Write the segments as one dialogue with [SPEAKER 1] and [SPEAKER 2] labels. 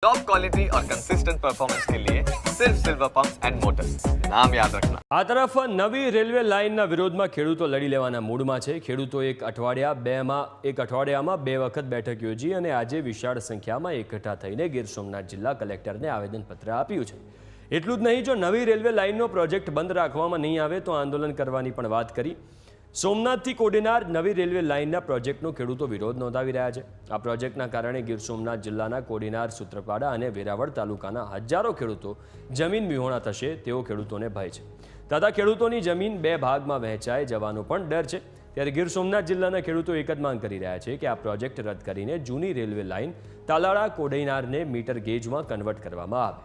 [SPEAKER 1] Top quality और consistent performance के लिए सिर्फ सिल्वर पंप्स एंड मोटर्स, नाम याद रखना।
[SPEAKER 2] આ તરફ નવી રેલવે લાઇનના વિરોધમાં ખેડૂતો લડી લેવાના મૂડમાં છે। ખેડૂતો એક અઠવાડિયામાં બે વખત બેઠક યોજી અને આજે વિશાળ સંખ્યામાં એકઠા થઈને ગીર સોમનાથ જિલ્લા કલેક્ટરને આવેદનપત્ર આપ્યું છે। એટલું જ નહીં, જો નવી રેલવે લાઇનનો પ્રોજેક્ટ બંધ રાખવામાં નહીં આવે તો આંદોલન કરવાની પણ વાત કરી। સોમનાથથી કોડીનાર નવી રેલવે લાઇનના પ્રોજેક્ટનો ખેડૂતો વિરોધ નોંધાવી રહ્યા છે। આ પ્રોજેક્ટના કારણે ગીર સોમનાથ જિલ્લાના કોડીનાર, સૂત્રાપાડા અને વેરાવળ તાલુકાના હજારો ખેડૂતો જમીન વિહોણા થશે તેવો ખેડૂતોને ભય છે। તથા ખેડૂતોની જમીન બે ભાગમાં વહેંચાઈ જવાનો પણ ડર છે। ત્યારે ગીર સોમનાથ જિલ્લાના ખેડૂતો એક જ માંગ કરી રહ્યા છે કે આ પ્રોજેક્ટ રદ કરીને જૂની રેલવે લાઇન તાલાળા કોડીનારને મીટર ગેજમાં કન્વર્ટ કરવામાં આવે।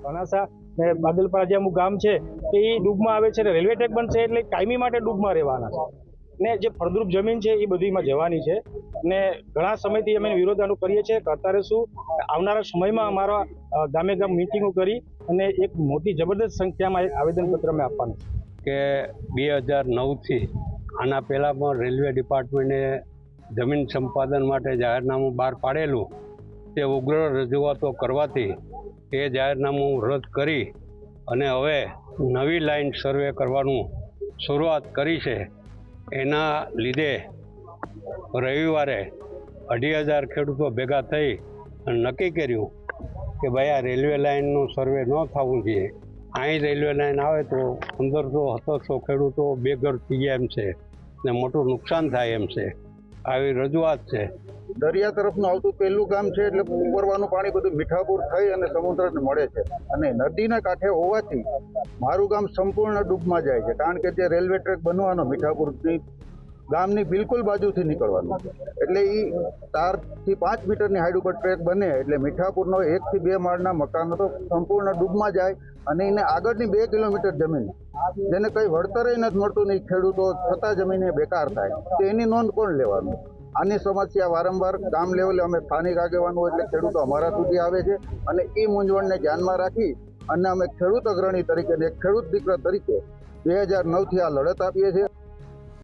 [SPEAKER 3] અનાસા ને બાદલપરા જે અમુક ગામ છે એ ડૂબમાં આવે છે, રેલવે ટ્રેક બનશે એટલે કાયમી માટે ડૂબમાં રહેવાના છે ને જે ફળદ્રુપ જમીન છે એ બધીમાં જવાની છે। ને ઘણા સમયથી અમે વિરોધ આનું કરીએ છીએ, કરતા રહીશું। આવનારા સમયમાં અમારા ગામે ગામ મિટિંગો કરી અને એક મોટી જબરદસ્ત સંખ્યામાં એક આવેદનપત્ર અમે આપવાનું
[SPEAKER 4] છે કે 2009થી આના પહેલાં પણ રેલવે ડિપાર્ટમેન્ટે જમીન સંપાદન માટે જાહેરનામું બહાર પાડેલું, તે ઉગ્ર રજૂઆતો કરવાથી એ જાહેરનામું રદ કરી અને હવે નવી લાઇન સર્વે કરવાનું શરૂઆત કરી છે। એના લીધે રવિવારે 2,500 ખેડૂતો ભેગા થઈ અને નક્કી કર્યું કે ભાઈ આ રેલવે લાઇનનું સર્વે ન થવું જોઈએ। અહીં રેલવે લાઇન આવે તો 1,500-1,700 ખેડૂતો બેઘર થઈ ગયા એમ છે ને મોટું નુકસાન થાય એમ છે। આવી રજૂઆત છે।
[SPEAKER 5] દરિયા તરફનું આવતું પહેલું ગામ છે એટલે ઉપરવાનું પાણી બધું મીઠાપુર થઈ અને સમુદ્રને મળે છે અને નદીના કાંઠે હોવાથી મારું ગામ સંપૂર્ણ ડૂબમાં જાય છે, કારણ કે જે રેલવે ટ્રેક બનવાનો મીઠાપુરની ગામની બિલકુલ બાજુથી નીકળવાનું એટલે એ 4થી 5 મીટરની હાઈટ ઉપર ટ્રેક બને એટલે મીઠાપુરનો 1 થી 2 માળના મકાનો તો સંપૂર્ણ ડૂબમાં જાય અને એને આગળની 2 કિલોમીટર જમીન જેને કંઈ વળતરે નથી મળતું નહીં, ખેડૂતો છતાં જમીન બેકાર થાય તો એની નોંધ કોણ લેવાનું? આની સમસ્યા વારંવાર ગામ લેવલે અમે સ્થાનિક આગેવાનો એટલે ખેડૂતો અમારા સુધી આવે છે અને એ મૂંઝવણને ધ્યાનમાં રાખી અને અમે ખેડૂત અગ્રણી તરીકે અને એક ખેડૂત દીકરા તરીકે 2009થી આ લડત આપીએ છીએ।